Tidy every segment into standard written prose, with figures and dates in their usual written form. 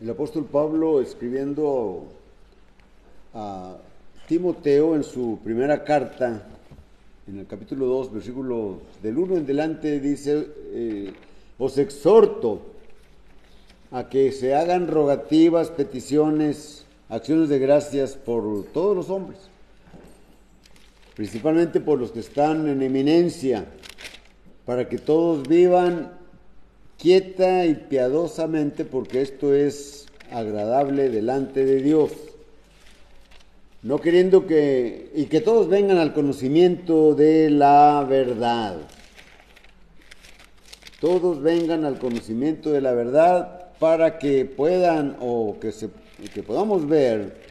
El apóstol Pablo, escribiendo a Timoteo en su primera carta, en el capítulo 2, versículo del 1 en delante, dice, os exhorto a que se hagan rogativas, peticiones, acciones de gracias por todos los hombres, principalmente por los que están en eminencia, para que todos vivan quieta y piadosamente, porque esto es agradable delante de Dios, no queriendo que todos vengan al conocimiento de la verdad. Todos vengan al conocimiento de la verdad para que puedan que podamos ver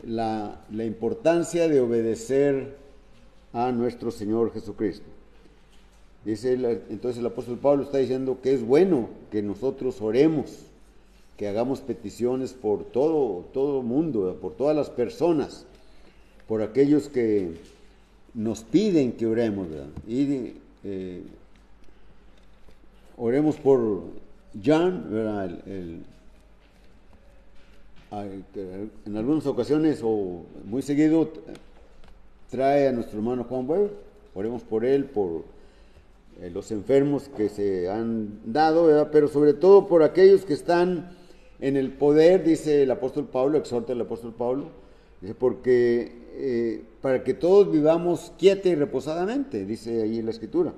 la importancia de obedecer a nuestro Señor Jesucristo. Dice entonces el apóstol Pablo está diciendo que es bueno que nosotros oremos, que hagamos peticiones por todo el mundo, por todas las personas, por aquellos que nos piden que oremos, ¿verdad? Y oremos por John, ¿verdad? En algunas ocasiones o muy seguido trae a nuestro hermano Juan Weber, oremos por él, por los enfermos que se han dado, ¿verdad? Pero sobre todo por aquellos que están en el poder, dice el apóstol Pablo, exhorta el apóstol Pablo, dice, porque para que todos vivamos quieta y reposadamente, dice ahí en la escritura,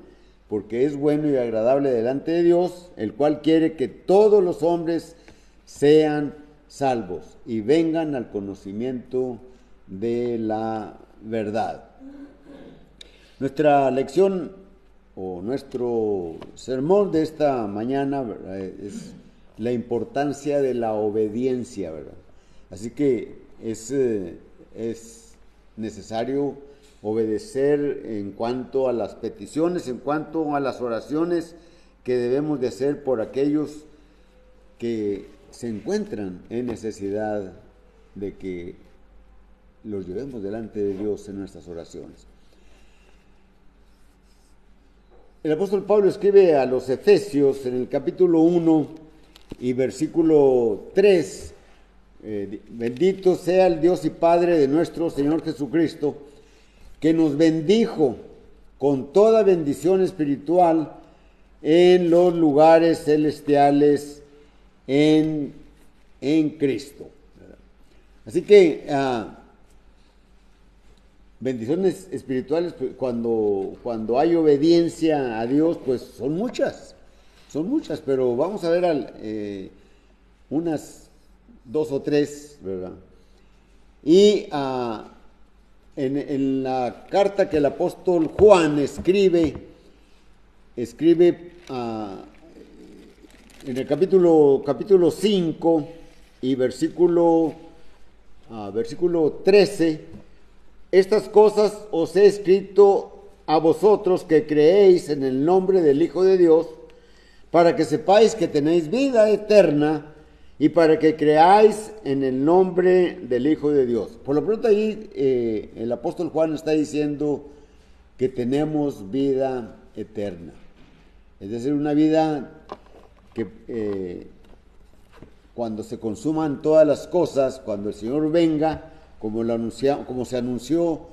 porque es bueno y agradable delante de Dios, el cual quiere que todos los hombres sean salvos y vengan al conocimiento de la verdad. Nuestra lección o nuestro sermón de esta mañana, ¿verdad?, es la importancia de la obediencia, ¿verdad? Así que es necesario obedecer en cuanto a las peticiones, en cuanto a las oraciones que debemos de hacer por aquellos que se encuentran en necesidad de que los llevemos delante de Dios en nuestras oraciones. El apóstol Pablo escribe a los Efesios en el capítulo 1 y versículo 3, bendito sea el Dios y Padre de nuestro Señor Jesucristo, que nos bendijo con toda bendición espiritual en los lugares celestiales en Cristo. Así que bendiciones espirituales, cuando hay obediencia a Dios, pues son muchas, pero vamos a ver unas 2 o 3, ¿verdad? Y en la carta que el apóstol Juan escribe en el capítulo 5 y versículo 13, estas cosas os he escrito a vosotros que creéis en el nombre del Hijo de Dios, para que sepáis que tenéis vida eterna y para que creáis en el nombre del Hijo de Dios. Por lo pronto ahí el apóstol Juan está diciendo que tenemos vida eterna. Es decir, una vida que cuando se consuman todas las cosas, cuando el Señor venga, como se anunció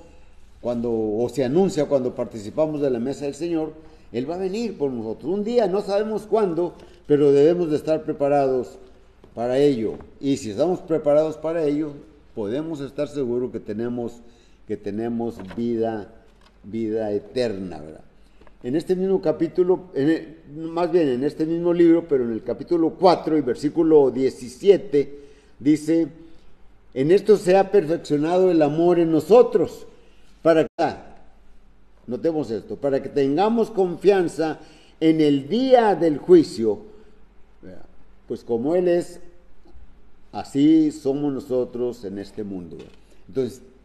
se anuncia cuando participamos de la mesa del Señor, Él va a venir por nosotros. Un día, no sabemos cuándo, pero debemos de estar preparados para ello. Y si estamos preparados para ello, podemos estar seguros que tenemos vida eterna, ¿verdad? En este mismo capítulo, en este mismo libro, pero en el capítulo 4 y versículo 17, dice: en esto se ha perfeccionado el amor en nosotros, notemos esto, para que tengamos confianza en el día del juicio, pues como Él es, así somos nosotros en este mundo.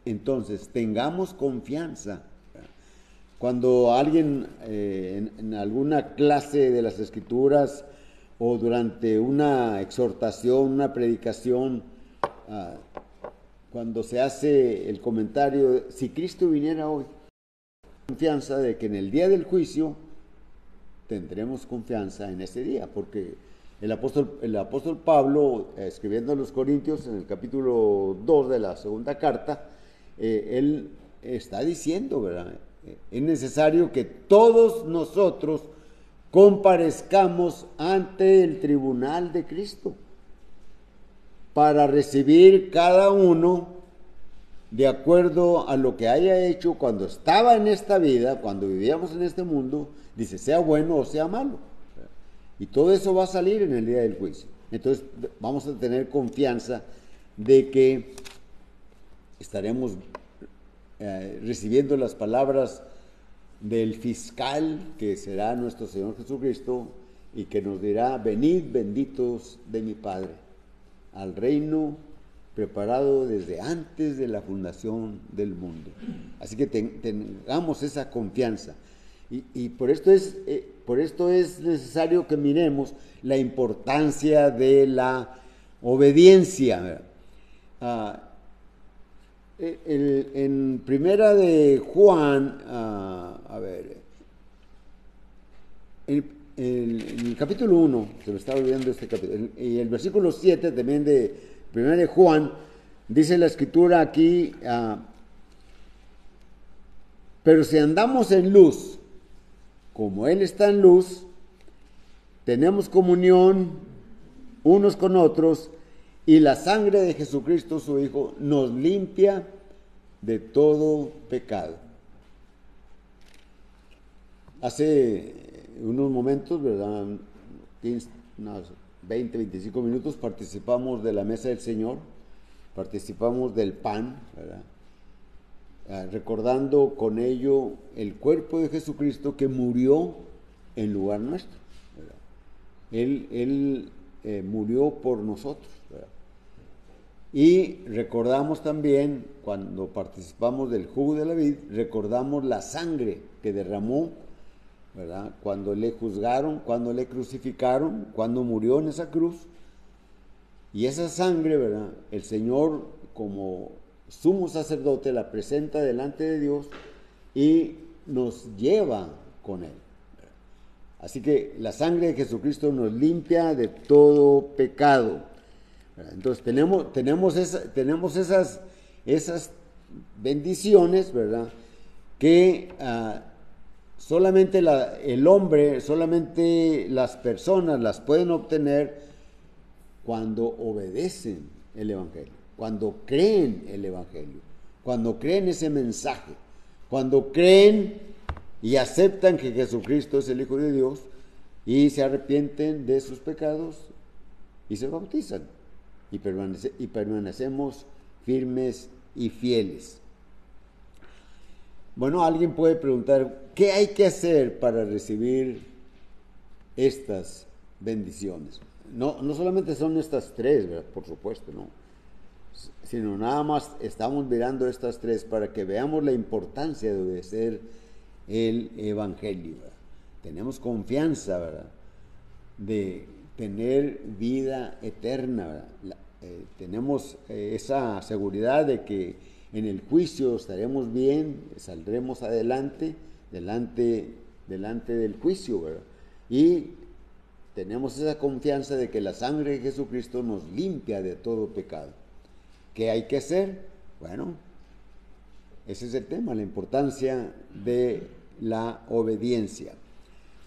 Entonces tengamos confianza. Cuando alguien en alguna clase de las Escrituras o durante una exhortación, una predicación, cuando se hace el comentario, si Cristo viniera hoy, confianza de que en el día del juicio tendremos confianza en ese día, porque El apóstol Pablo, escribiendo a los Corintios en el capítulo 2 de la segunda carta, él está diciendo, ¿verdad? Es necesario que todos nosotros comparezcamos ante el tribunal de Cristo para recibir cada uno de acuerdo a lo que haya hecho cuando estaba en esta vida, cuando vivíamos en este mundo, dice, sea bueno o sea malo. Y todo eso va a salir en el día del juicio. Entonces vamos a tener confianza de que estaremos recibiendo las palabras del fiscal, que será nuestro Señor Jesucristo, y que nos dirá, venid benditos de mi Padre, al reino preparado desde antes de la fundación del mundo. Así que tengamos esa confianza. Y por esto es necesario que miremos la importancia de la obediencia. En primera de Juan, en el capítulo 1, se me está olvidando este capítulo, y el versículo 7 también de primera de Juan, dice la escritura aquí, pero si andamos en luz, como Él está en luz, tenemos comunión unos con otros, y la sangre de Jesucristo, su Hijo, nos limpia de todo pecado. Hace unos momentos, ¿verdad? Unos 20, 25 minutos, participamos de la mesa del Señor, participamos del pan, ¿verdad? Recordando con ello el cuerpo de Jesucristo que murió en lugar nuestro, ¿verdad? Él murió por nosotros, ¿verdad? Y recordamos también, cuando participamos del jugo de la vid, recordamos la sangre que derramó, ¿verdad? Cuando le juzgaron, cuando le crucificaron, cuando murió en esa cruz. Y esa sangre, ¿verdad? El Señor, como sumo sacerdote, la presenta delante de Dios y nos lleva con Él. Así que la sangre de Jesucristo nos limpia de todo pecado. Entonces tenemos esas bendiciones, ¿verdad? Que solamente el hombre, solamente las personas las pueden obtener cuando obedecen el Evangelio, cuando creen el Evangelio, cuando creen ese mensaje, cuando creen y aceptan que Jesucristo es el Hijo de Dios y se arrepienten de sus pecados y se bautizan y permanecemos firmes y fieles. Bueno, alguien puede preguntar, ¿qué hay que hacer para recibir estas bendiciones? No solamente son estas tres, ¿verdad? Por supuesto, no, sino nada más estamos mirando estas tres para que veamos la importancia de obedecer el Evangelio, ¿verdad? Tenemos confianza, ¿verdad?, de tener vida eterna, ¿verdad? Tenemos esa seguridad de que en el juicio estaremos bien, saldremos adelante, delante del juicio, ¿verdad? Y tenemos esa confianza de que la sangre de Jesucristo nos limpia de todo pecado. ¿Qué hay que hacer? Bueno, ese es el tema, la importancia de la obediencia.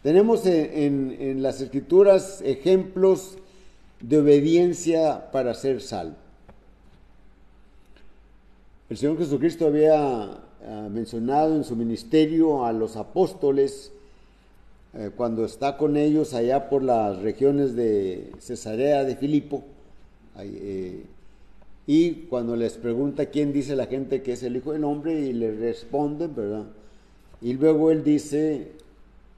Tenemos en las Escrituras ejemplos de obediencia para ser salvo. El Señor Jesucristo había mencionado en su ministerio a los apóstoles cuando está con ellos allá por las regiones de Cesarea de Filipo, y cuando les pregunta quién dice la gente que es el Hijo del Hombre, y les responden, ¿verdad? Y luego Él dice,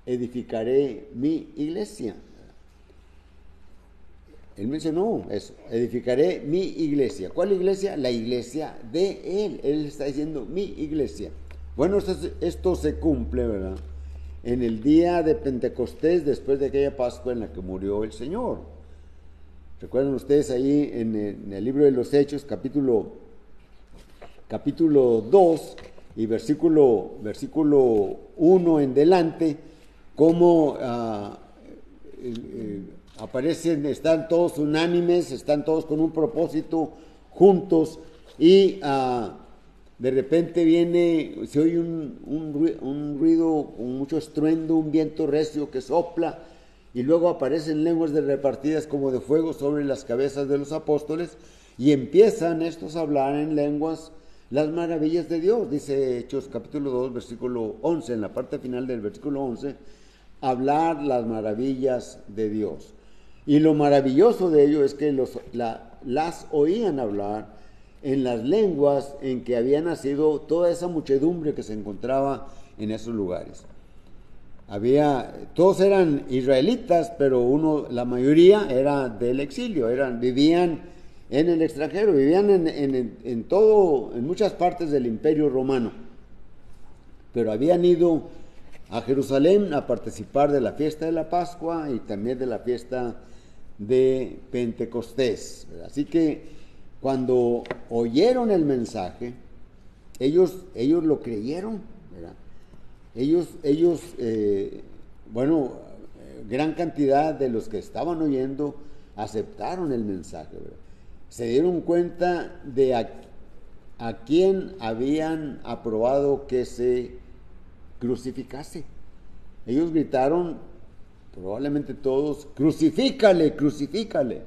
edificaré mi iglesia. Él mencionó eso, edificaré mi iglesia. ¿Cuál iglesia? La iglesia de Él. Él está diciendo mi iglesia. Bueno, esto se cumple, ¿verdad?, en el día de Pentecostés, después de aquella Pascua en la que murió el Señor. Recuerdan ustedes ahí en el libro de los Hechos, capítulo 2 y versículo 1 en delante, cómo aparecen, están todos unánimes, están todos con un propósito, juntos, y de repente se oye un ruido, un mucho estruendo, un viento recio que sopla, y luego aparecen lenguas repartidas como de fuego sobre las cabezas de los apóstoles, y empiezan estos a hablar en lenguas las maravillas de Dios. Dice Hechos capítulo 2, versículo 11, en la parte final del versículo 11, hablar las maravillas de Dios. Y lo maravilloso de ello es que las oían hablar en las lenguas en que había nacido toda esa muchedumbre que se encontraba en esos lugares. Todos eran israelitas, pero la mayoría era del exilio, vivían en el extranjero, vivían en muchas partes del Imperio Romano, pero habían ido a Jerusalén a participar de la fiesta de la Pascua y también de la fiesta de Pentecostés. Así que cuando oyeron el mensaje, ellos lo creyeron, ¿verdad? Gran cantidad de los que estaban oyendo aceptaron el mensaje, ¿verdad? Se dieron cuenta de a quién habían aprobado que se crucificase. Ellos gritaron, probablemente todos, crucifícale, crucifícale.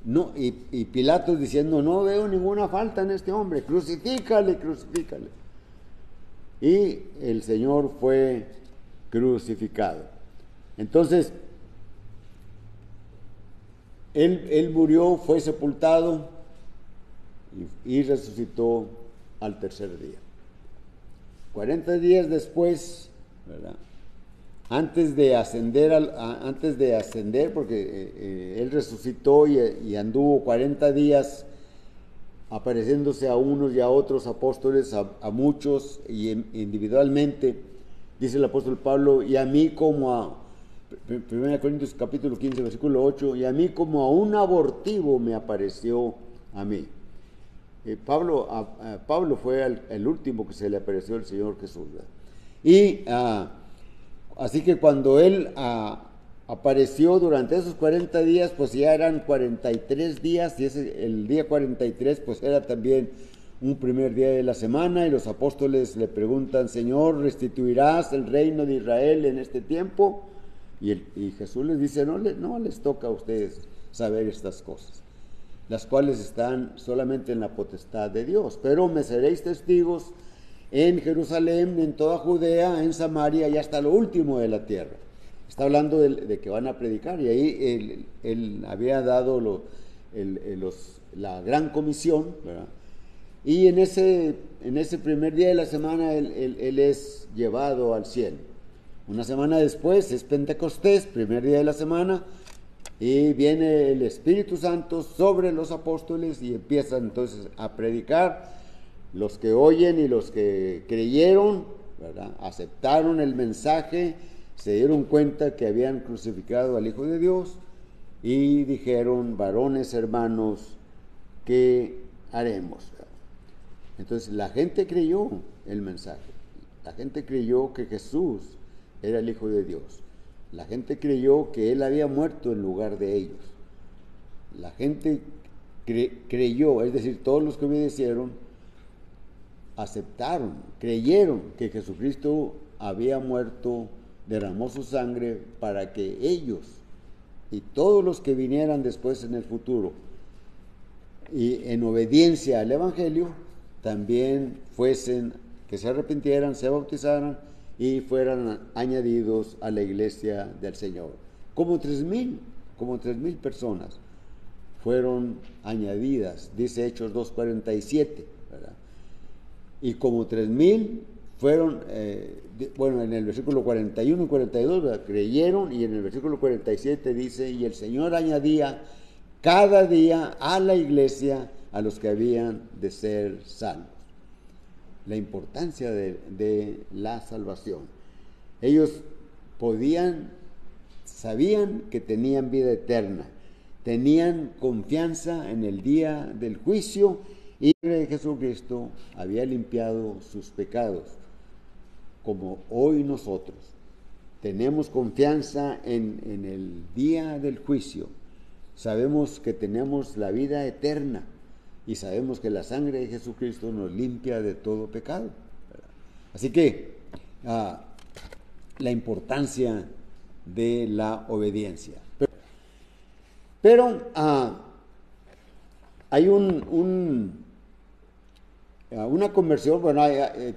No, y Pilatos diciendo, no veo ninguna falta en este hombre, crucifícale, crucifícale. Y el Señor fue crucificado. Entonces, Él murió, fue sepultado y resucitó al tercer día. 40 días después, ¿verdad? Antes de ascender, porque Él resucitó y anduvo 40 días apareciéndose a unos y a otros apóstoles, a muchos y individualmente, dice el apóstol Pablo, y a mí como a 1 Corintios capítulo 15, versículo 8, y a mí como a un abortivo me apareció a mí. Pablo fue el último que se le apareció el Señor Jesús, ¿verdad? Y así que cuando Él apareció durante esos 40 días, pues ya eran 43 días, y el día 43 pues era también un primer día de la semana, y los apóstoles le preguntan, Señor, ¿restituirás el reino de Israel en este tiempo? Y Jesús les dice, no les toca a ustedes saber estas cosas, las cuales están solamente en la potestad de Dios, pero me seréis testigos en Jerusalén, en toda Judea, en Samaria y hasta lo último de la tierra. Está hablando de que van a predicar, y ahí él había dado la gran comisión, ¿verdad? Y en ese primer día de la semana él es llevado al cielo. Una semana después es Pentecostés, primer día de la semana, y viene el Espíritu Santo sobre los apóstoles y empiezan entonces a predicar. Los que oyen y los que creyeron, ¿verdad?, aceptaron el mensaje, se dieron cuenta que habían crucificado al Hijo de Dios y dijeron, varones hermanos, ¿qué haremos? Entonces la gente creyó el mensaje, la gente creyó que Jesús era el Hijo de Dios, la gente creyó que Él había muerto en lugar de ellos, la gente creyó, es decir, todos los que obedecieron, aceptaron, creyeron que Jesucristo había muerto, derramó su sangre para que ellos y todos los que vinieran después en el futuro y en obediencia al Evangelio también que se arrepintieran, se bautizaran y fueran añadidos a la iglesia del Señor. Como 3,000 personas fueron añadidas, dice Hechos 2:47, ¿verdad? Y como 3,000 fueron, en el versículo 41 y 42, ¿verdad?, creyeron, y en el versículo 47 dice, y el Señor añadía cada día a la iglesia a los que habían de ser salvos. La importancia de la salvación. Ellos sabían que tenían vida eterna, tenían confianza en el día del juicio, y Jesucristo había limpiado sus pecados, como hoy nosotros tenemos confianza en el día del juicio. Sabemos que tenemos la vida eterna y sabemos que la sangre de Jesucristo nos limpia de todo pecado, ¿verdad? Así que la importancia de la obediencia. Pero hay una conversión. Bueno,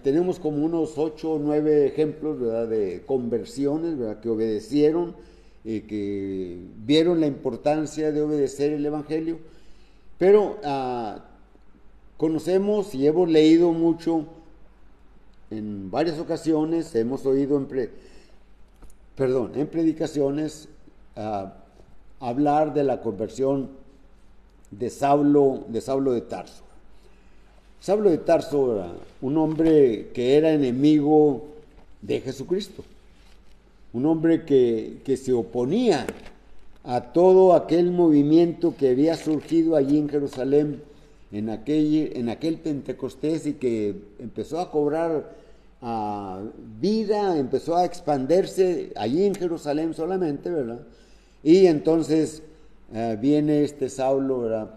tenemos como unos 8 o 9 ejemplos, ¿verdad?, de conversiones, ¿verdad?, que obedecieron, que vieron la importancia de obedecer el Evangelio. Pero conocemos y hemos leído mucho en varias ocasiones, hemos oído en predicaciones hablar de la conversión de Saulo de Tarso. Saulo de Tarso era un hombre que era enemigo de Jesucristo, un hombre que se oponía a todo aquel movimiento que había surgido allí en Jerusalén en aquel Pentecostés, y que empezó a cobrar vida, empezó a expandirse allí en Jerusalén solamente, ¿verdad? Y entonces viene este Saulo, ¿verdad?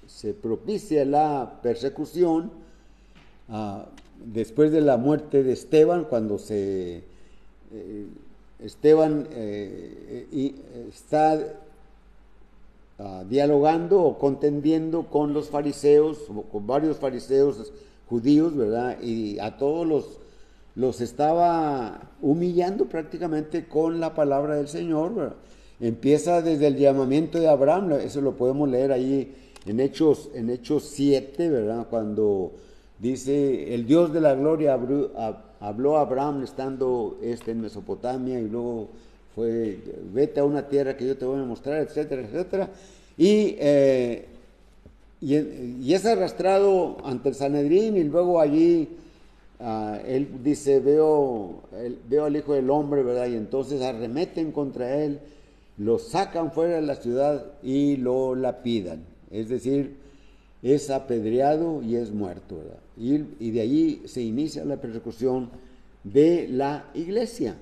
Se propicia la persecución después de la muerte de Esteban, cuando Esteban está dialogando o contendiendo con los fariseos, o con varios fariseos judíos, ¿verdad? Y a todos los estaba humillando prácticamente con la palabra del Señor, ¿verdad? Empieza desde el llamamiento de Abraham, eso lo podemos leer ahí en Hechos 7, ¿verdad? Cuando dice, el Dios de la gloria habló a Abraham estando en Mesopotamia, y luego fue, vete a una tierra que yo te voy a mostrar, etcétera, etcétera. Y es arrastrado ante el Sanedrín, y luego allí él dice, veo al Hijo del Hombre, ¿verdad? Y entonces arremeten contra él, lo sacan fuera de la ciudad y lo lapidan. Es decir, es apedreado y es muerto, ¿verdad? Y de allí se inicia la persecución de la iglesia.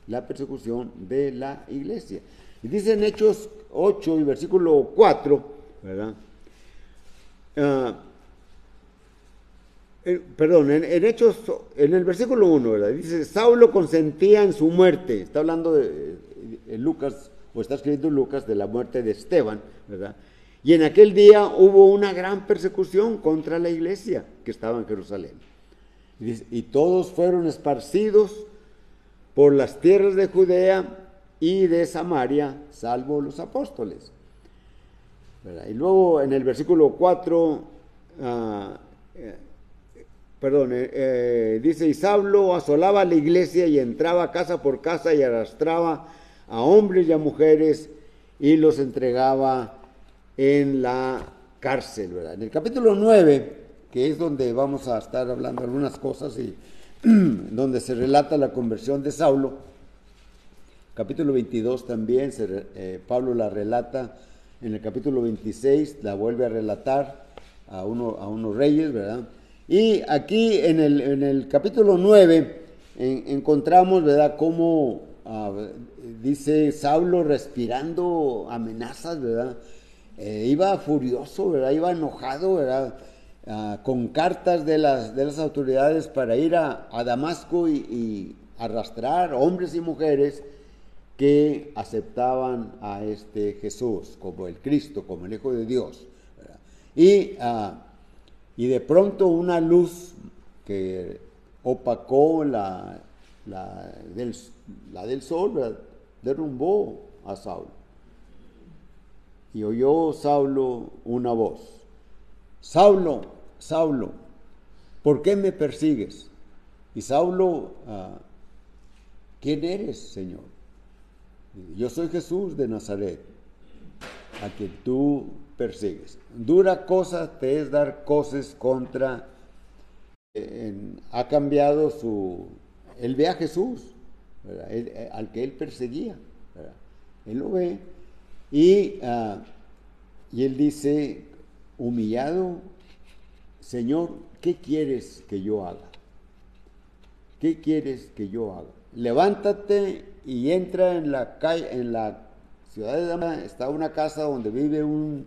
La persecución de la iglesia. Y dice en Hechos 8 y versículo 4, ¿verdad? En Hechos, en el versículo 1, ¿verdad? Dice, Saulo consentía en su muerte. Está hablando de Lucas, o está escribiendo Lucas, de la muerte de Esteban, ¿verdad? Y en aquel día hubo una gran persecución contra la iglesia que estaba en Jerusalén. Y todos fueron esparcidos por las tierras de Judea y de Samaria, salvo los apóstoles, ¿verdad? Y luego en el versículo 4, dice, y Saulo asolaba la iglesia y entraba casa por casa y arrastraba a hombres y a mujeres y los entregaba en la cárcel, ¿verdad? En el capítulo 9, que es donde vamos a estar hablando algunas cosas y donde se relata la conversión de Saulo, capítulo 22 también, Pablo la relata. En el capítulo 26 la vuelve a relatar a unos reyes, ¿verdad? Y aquí en el capítulo 9 encontramos, ¿verdad?, cómo dice Saulo respirando amenazas, ¿verdad? Iba furioso, ¿verdad? Iba enojado, ¿verdad? Con cartas de las autoridades para ir a Damasco y arrastrar hombres y mujeres que aceptaban a Jesús como el Cristo, como el Hijo de Dios, ¿verdad? Y de pronto una luz que opacó la del sol, ¿verdad?, derrumbó a Saulo. Y oyó Saulo una voz: Saulo, Saulo, ¿por qué me persigues? Y Saulo, ¿quién eres, Señor? Yo soy Jesús de Nazaret, a quien tú persigues. Dura cosa te es dar cosas contra. Ha cambiado él ve a Jesús, ¿verdad?, al que él perseguía, ¿verdad? Él lo ve y él dice, humillado, Señor, ¿qué quieres que yo haga? ¿qué quieres que yo haga? Levántate y entra en la calle, en la ciudad de Damasco, está una casa donde vive un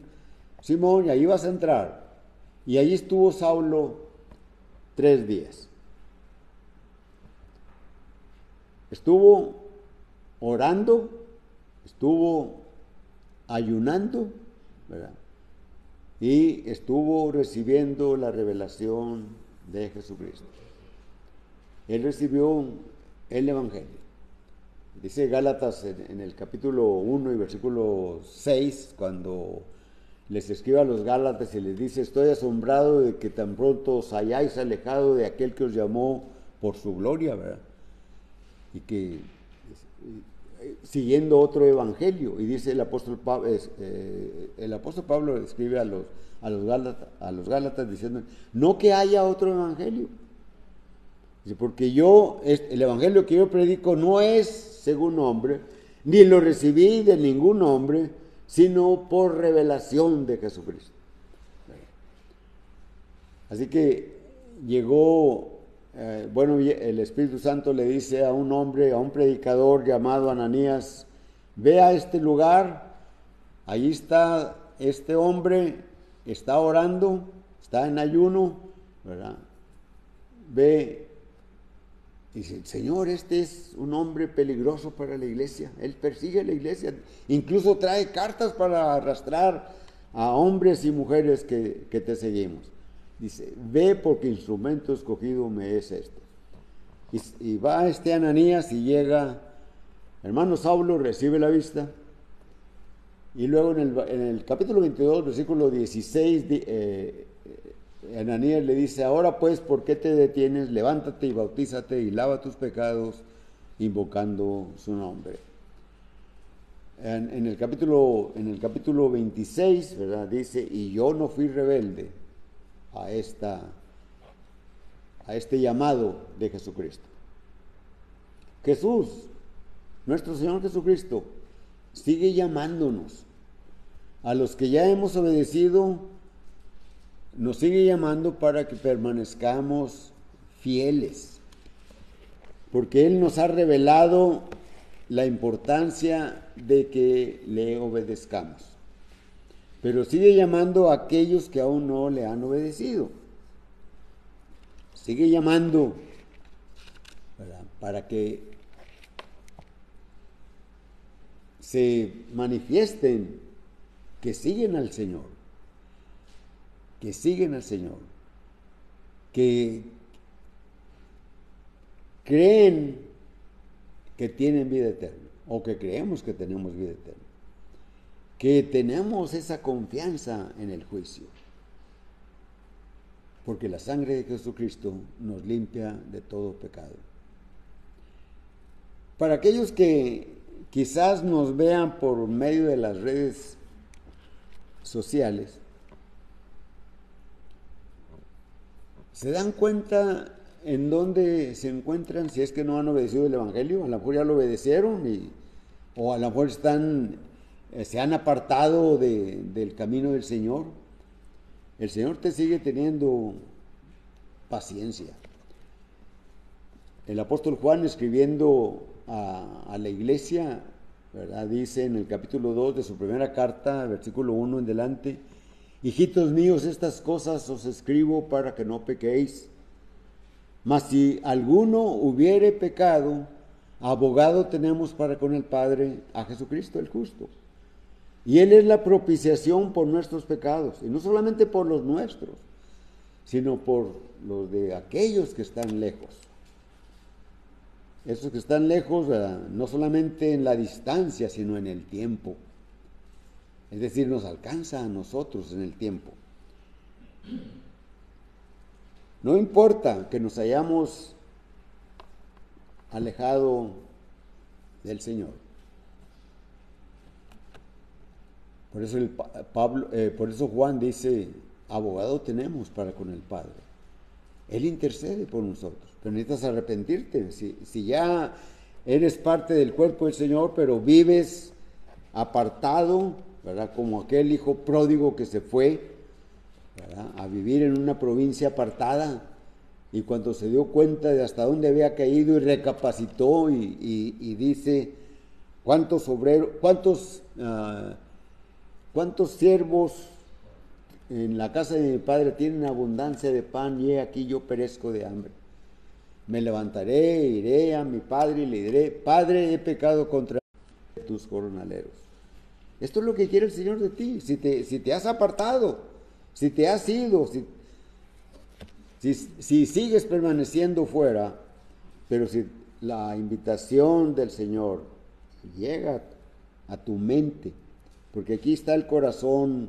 Simón, y ahí vas a entrar. Y allí estuvo Saulo 3 días. Estuvo orando, estuvo ayunando, ¿verdad? Y estuvo recibiendo la revelación de Jesucristo. Él recibió el Evangelio. Dice Gálatas en el capítulo 1 y versículo 6, cuando les escribe a los Gálatas y les dice: estoy asombrado de que tan pronto os hayáis alejado de aquel que os llamó por su gloria, ¿verdad? Y que siguiendo otro evangelio. Y dice el apóstol Pablo le escribe a los Gálatas diciendo: no que haya otro evangelio. Dice: porque el evangelio que yo predico no es según hombre, ni lo recibí de ningún hombre, sino por revelación de Jesucristo. Así que llegó, el Espíritu Santo le dice a un hombre, a un predicador llamado Ananías: ve a este lugar, allí está este hombre, está orando, está en ayuno, ¿verdad? Ve. Y dice: Señor, este es un hombre peligroso para la iglesia. Él persigue a la iglesia. Incluso trae cartas para arrastrar a hombres y mujeres que te seguimos. Dice: ve, porque instrumento escogido me es este. Y va este Ananías y llega. Hermano Saulo recibe la vista. Y luego en el capítulo 22, versículo 16, Ananías le dice: ahora pues, ¿por qué te detienes? Levántate y bautízate y lava tus pecados, invocando su nombre. En el capítulo 26, ¿verdad? Dice: y yo no fui rebelde a este llamado de Jesucristo. Jesús, nuestro Señor Jesucristo, sigue llamándonos. A los que ya hemos obedecido, nos sigue llamando para que permanezcamos fieles, porque Él nos ha revelado la importancia de que le obedezcamos. Pero sigue llamando a aquellos que aún no le han obedecido. Sigue llamando, ¿verdad?, para que se manifiesten que siguen al Señor. Que siguen al Señor, que creen que tienen vida eterna, o que creemos que tenemos vida eterna, que tenemos esa confianza en el juicio, porque la sangre de Jesucristo nos limpia de todo pecado. Para aquellos que quizás nos vean por medio de las redes sociales, ¿se dan cuenta en dónde se encuentran si es que no han obedecido el Evangelio? A lo mejor ya lo obedecieron o a lo mejor se han apartado del camino del Señor. El Señor te sigue teniendo paciencia. El apóstol Juan, escribiendo a la iglesia, ¿verdad?, dice en el capítulo 2 de su primera carta, versículo 1 en delante: hijitos míos, estas cosas os escribo para que no pequéis. Mas si alguno hubiere pecado, abogado tenemos para con el Padre, a Jesucristo el justo. Y Él es la propiciación por nuestros pecados, y no solamente por los nuestros, sino por los de aquellos que están lejos. Esos que están lejos, no solamente en la distancia, sino en el tiempo. Es decir, nos alcanza a nosotros en el tiempo. No importa que nos hayamos alejado del Señor. Por eso Juan dice: abogado tenemos para con el Padre. Él intercede por nosotros, pero necesitas arrepentirte. Si ya eres parte del cuerpo del Señor, pero vives apartado, ¿verdad?, como aquel hijo pródigo que se fue, ¿verdad?, a vivir en una provincia apartada, y cuando se dio cuenta de hasta dónde había caído y recapacitó y dice, ¿cuántos obreros, cuántos siervos en la casa de mi padre tienen abundancia de pan y he aquí yo perezco de hambre? Me levantaré, iré a mi padre y le diré, Padre, he pecado contra tus jornaleros. Esto es lo que quiere el Señor de ti. Si te has apartado, si te has ido, si sigues permaneciendo fuera, pero si la invitación del Señor llega a tu mente, porque aquí está el corazón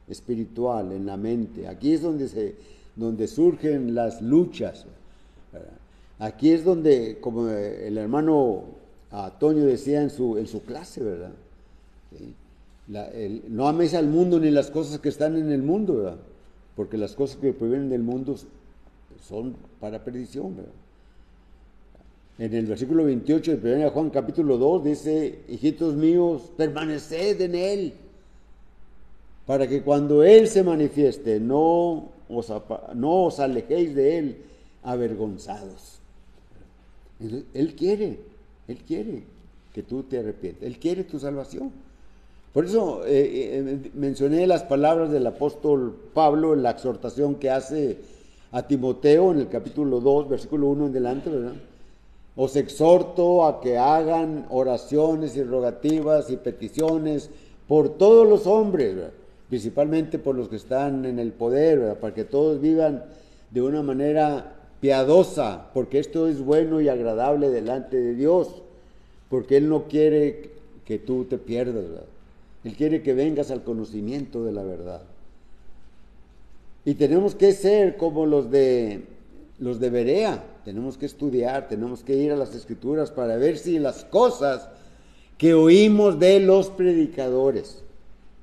espiritual, en la mente, aquí es donde surgen las luchas, ¿verdad? Aquí es donde, como el hermano Toño decía en su clase, ¿verdad? ¿Sí? No améis al mundo ni las cosas que están en el mundo, ¿verdad? Porque las cosas que provienen del mundo son para perdición, ¿verdad? En el versículo 28 de 1 Juan capítulo 2 dice, hijitos míos, permaneced en Él, para que cuando Él se manifieste no os alejéis de Él avergonzados. Entonces, Él quiere que tú te arrepientas, Él quiere tu salvación. Por eso mencioné las palabras del apóstol Pablo en la exhortación que hace a Timoteo en el capítulo 2, versículo 1 en delante, ¿verdad? Os exhorto a que hagan oraciones y rogativas y peticiones por todos los hombres, ¿verdad? Principalmente por los que están en el poder, ¿verdad? Para que todos vivan de una manera piadosa, porque esto es bueno y agradable delante de Dios, porque Él no quiere que tú te pierdas, ¿verdad? Él quiere que vengas al conocimiento de la verdad. Y tenemos que ser como los de Berea, tenemos que estudiar, tenemos que ir a las Escrituras para ver si las cosas que oímos de los predicadores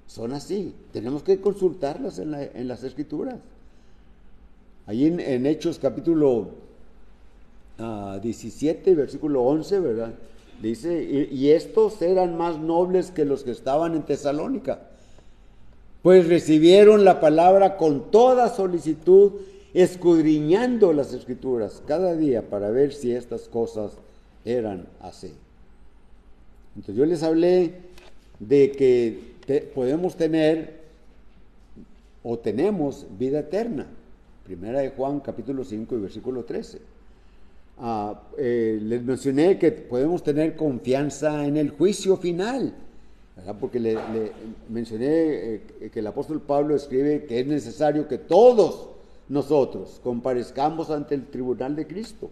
son así. Tenemos que consultarlas en las Escrituras. Allí en Hechos capítulo 17, versículo 11, ¿verdad? Dice, y estos eran más nobles que los que estaban en Tesalónica, pues recibieron la palabra con toda solicitud, escudriñando las Escrituras cada día para ver si estas cosas eran así. Entonces yo les hablé de que podemos tener o tenemos vida eterna. Primera de Juan capítulo 5 y versículo 13. Les mencioné que podemos tener confianza en el juicio final, ¿verdad? Porque le mencioné que el apóstol Pablo escribe que es necesario que todos nosotros comparezcamos ante el tribunal de Cristo,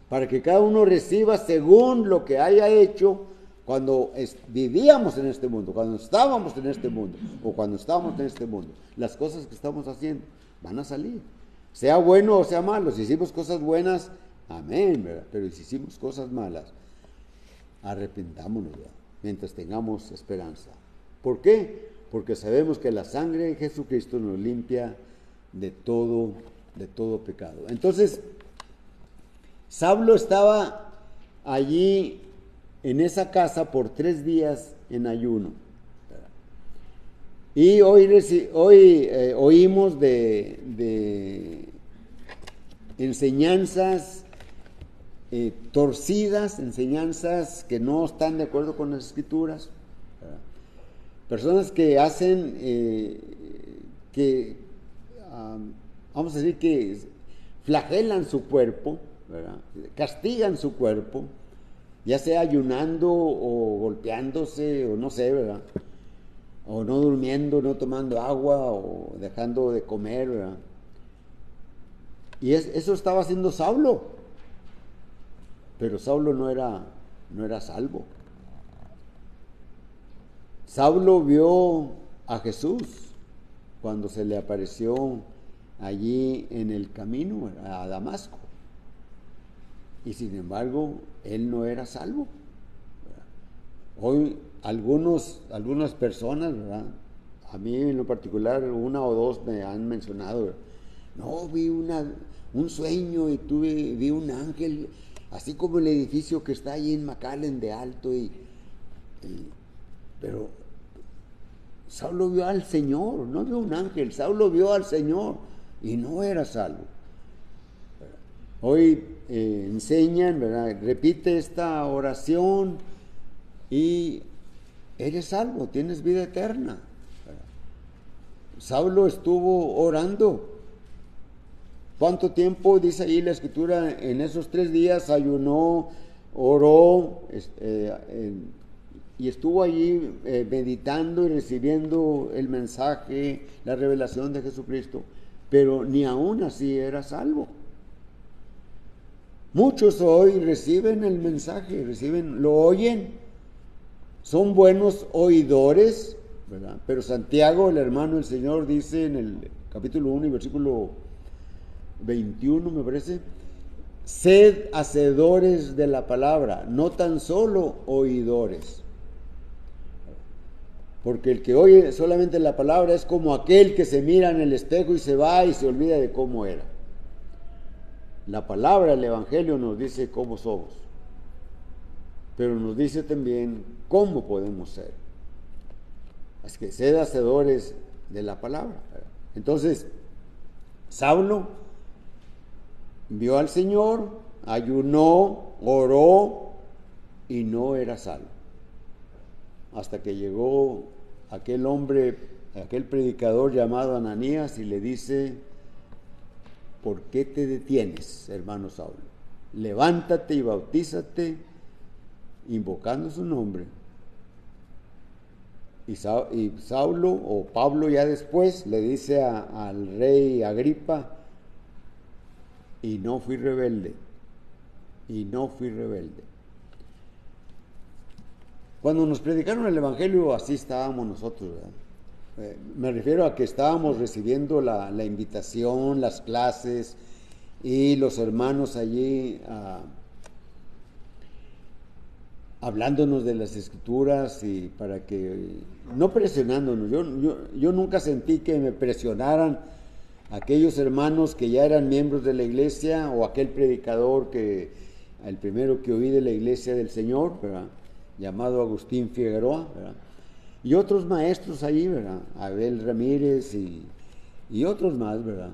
para que cada uno reciba según lo que haya hecho cuando vivíamos en este mundo, cuando estábamos en este mundo o cuando estábamos en este mundo. Las cosas que estamos haciendo van a salir, sea bueno o sea malo. Si hicimos cosas buenas, amén, ¿verdad? Pero si hicimos cosas malas, arrepentámonos, ¿verdad? Mientras tengamos esperanza. ¿Por qué? Porque sabemos que la sangre de Jesucristo nos limpia de todo pecado. Entonces, Saulo estaba allí en esa casa por 3 días en ayuno. Y hoy oímos de enseñanzas torcidas, enseñanzas que no están de acuerdo con las Escrituras. Personas que hacen vamos a decir que flagelan su cuerpo, ¿verdad? Castigan su cuerpo, ya sea ayunando o golpeándose o no sé, ¿verdad? O no durmiendo, no tomando agua o dejando de comer, ¿verdad? Y eso estaba haciendo Saulo, pero Saulo no era salvo. Saulo vio a Jesús cuando se le apareció allí en el camino a Damasco, y sin embargo él no era salvo. Hoy algunas personas, ¿verdad? A mí en lo particular 1 o 2 me han mencionado, ¿verdad? No, vi un sueño y vi un ángel, así como el edificio que está ahí en McAllen de alto, pero Saulo vio al Señor, no vio un ángel, Saulo vio al Señor y no era salvo. Hoy enseñan, ¿verdad? Repite esta oración y eres salvo, tienes vida eterna. Saulo estuvo orando. ¿Cuánto tiempo? Dice ahí la escritura, en esos 3 días ayunó, oró, y estuvo allí meditando y recibiendo el mensaje, la revelación de Jesucristo, pero ni aún así era salvo. Muchos hoy reciben el mensaje, lo oyen, son buenos oidores, ¿verdad? Pero Santiago, el hermano del Señor, dice en el capítulo 1 y versículo 21, me parece: sed hacedores de la palabra, no tan solo oidores. Porque el que oye solamente la palabra es como aquel que se mira en el espejo y se va y se olvida de cómo era. La palabra, el Evangelio, nos dice cómo somos, pero nos dice también cómo podemos ser. Así que sed hacedores de la palabra. Entonces, Saulo vio al Señor, ayunó, oró y no era salvo. Hasta que llegó aquel hombre, aquel predicador llamado Ananías, y le dice: ¿por qué te detienes, hermano Saulo? Levántate y bautízate, invocando su nombre. Y Saulo, o Pablo ya después, le dice al rey Agripa: y no fui rebelde, y no fui rebelde. Cuando nos predicaron el Evangelio, así estábamos nosotros, ¿verdad? Me refiero a que estábamos recibiendo la invitación, las clases, y los hermanos allí hablándonos de las escrituras, y para que, no presionándonos. Yo nunca sentí que me presionaran aquellos hermanos que ya eran miembros de la iglesia, o aquel predicador el primero que oí de la iglesia del Señor, ¿verdad?, llamado Agustín Figueroa, ¿verdad?, y otros maestros allí, ¿verdad?, Abel Ramírez y otros más, ¿verdad?,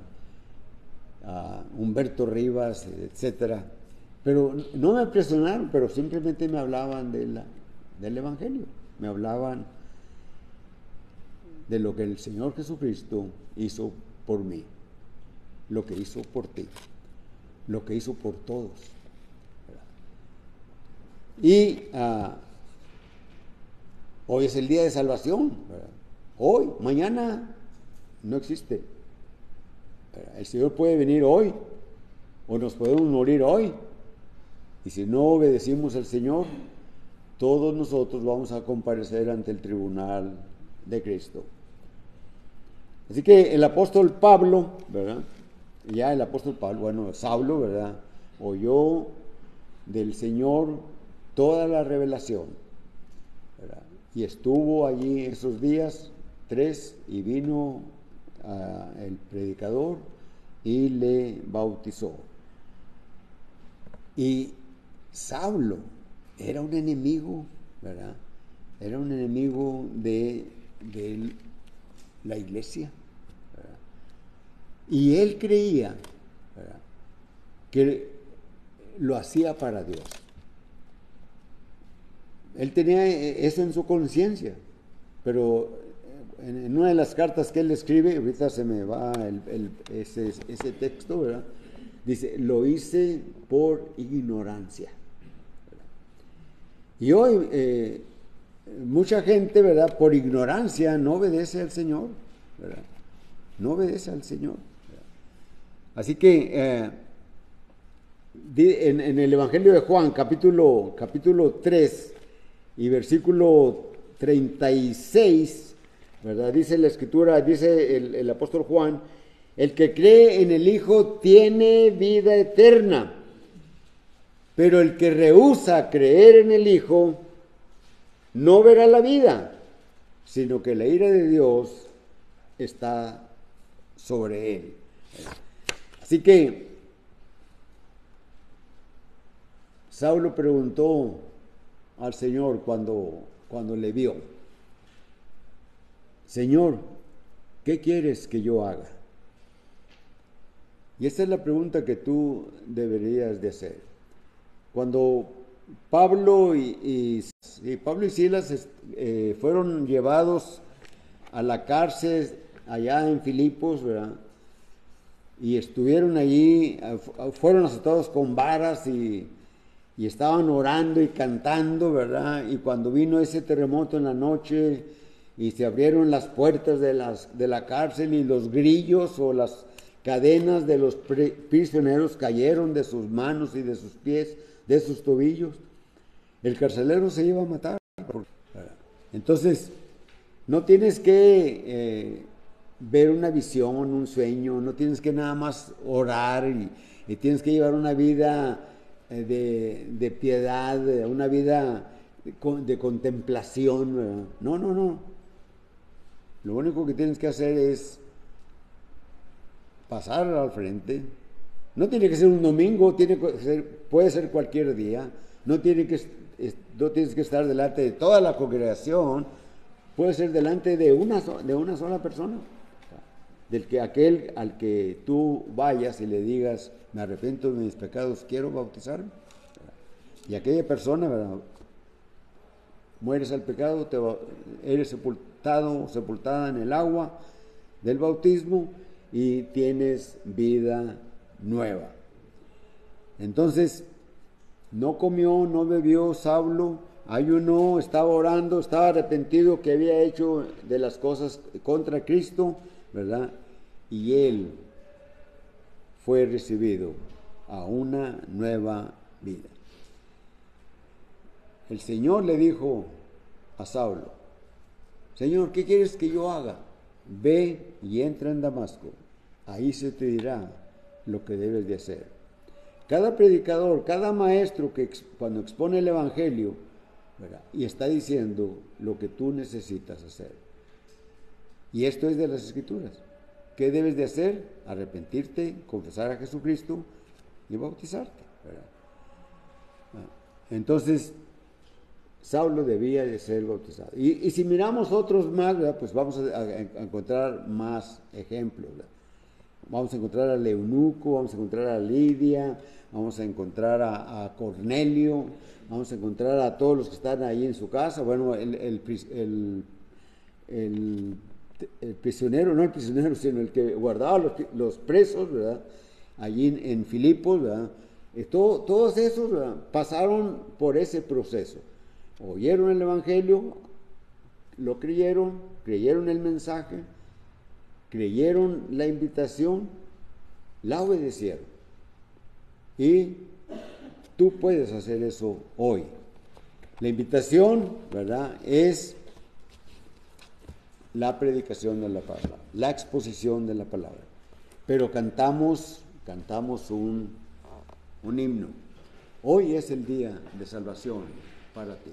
Humberto Rivas, etcétera. Pero no me presionaron, pero simplemente me hablaban del Evangelio, me hablaban de lo que el Señor Jesucristo hizo por mí, lo que hizo por ti, lo que hizo por todos, ¿verdad? Y hoy es el día de salvación, ¿verdad? Hoy, mañana no existe, ¿verdad? El Señor puede venir hoy, o nos podemos morir hoy, y si no obedecimos al Señor, todos nosotros vamos a comparecer ante el tribunal de Cristo. Así que el apóstol Pablo, ¿verdad?, ya el apóstol Pablo, bueno, Saulo, ¿verdad?, oyó del Señor toda la revelación, ¿verdad?, y estuvo allí esos días 3, y vino el predicador y le bautizó. Y Saulo era un enemigo, ¿verdad?, era un enemigo de la iglesia, ¿verdad?, y él creía, ¿verdad?, que lo hacía para Dios. Él tenía eso en su conciencia, pero en una de las cartas que él escribe, ahorita se me va ese texto, ¿verdad?, dice: lo hice por ignorancia, ¿verdad? Y hoy mucha gente, ¿verdad?, por ignorancia no obedece al Señor, ¿verdad?, no obedece al Señor, ¿verdad? Así que en el Evangelio de Juan, capítulo 3 y versículo 36, ¿verdad?, dice la escritura, dice el apóstol Juan: el que cree en el Hijo tiene vida eterna, pero el que rehúsa creer en el Hijo no verá la vida, sino que la ira de Dios está sobre él. Así que Saulo preguntó al Señor cuando le vio: Señor, ¿qué quieres que yo haga? Y esta es la pregunta que tú deberías de hacer. Cuando Pablo y Silas fueron llevados a la cárcel allá en Filipos, ¿verdad? Y estuvieron allí, fueron azotados con varas y estaban orando y cantando, ¿verdad? Y cuando vino ese terremoto en la noche y se abrieron las puertas de la cárcel y los grillos o las cadenas de los prisioneros cayeron de sus manos y de sus pies, de sus tobillos, el carcelero se iba a matar. Entonces, no tienes que ver una visión, un sueño, no tienes que nada más orar y tienes que llevar una vida de piedad, una vida de contemplación, ¿verdad? No, no, no. Lo único que tienes que hacer es pasar al frente. No tiene que ser un domingo, puede ser cualquier día. No tienes que estar delante de toda la congregación. Puede ser delante de una sola persona. Aquel al que tú vayas y le digas, me arrepiento de mis pecados, quiero bautizarme. Y aquella persona, ¿verdad?, mueres al pecado, eres sepultada en el agua del bautismo y tienes vida nueva. Entonces, no comió, no bebió Saulo, ayunó, estaba orando, estaba arrepentido que había hecho de las cosas contra Cristo, ¿verdad? Y él fue recibido a una nueva vida. El Señor le dijo a Saulo, Señor, ¿qué quieres que yo haga? Ve y entra en Damasco, ahí se te dirá lo que debes de hacer. Cada predicador, cada maestro que cuando expone el Evangelio, ¿verdad?, y está diciendo lo que tú necesitas hacer. Y esto es de las Escrituras. ¿Qué debes de hacer? Arrepentirte, confesar a Jesucristo y bautizarte, ¿verdad? Entonces, Saulo debía de ser bautizado. Y si miramos otros más, ¿verdad?, pues vamos a encontrar más ejemplos, ¿verdad? Vamos a encontrar al eunuco, vamos a encontrar a Lidia, vamos a encontrar a Cornelio, vamos a encontrar a todos los que están ahí en su casa. Bueno, el prisionero, no el prisionero, sino el que guardaba los presos, ¿verdad?, allí en Filipos, ¿verdad? Todos esos, ¿verdad?, pasaron por ese proceso. Oyeron el Evangelio, lo creyeron el mensaje, creyeron la invitación, la obedecieron. Y tú puedes hacer eso hoy. La invitación, ¿verdad?, es la predicación de la palabra, la exposición de la palabra. Pero cantamos un himno. Hoy es el día de salvación para ti.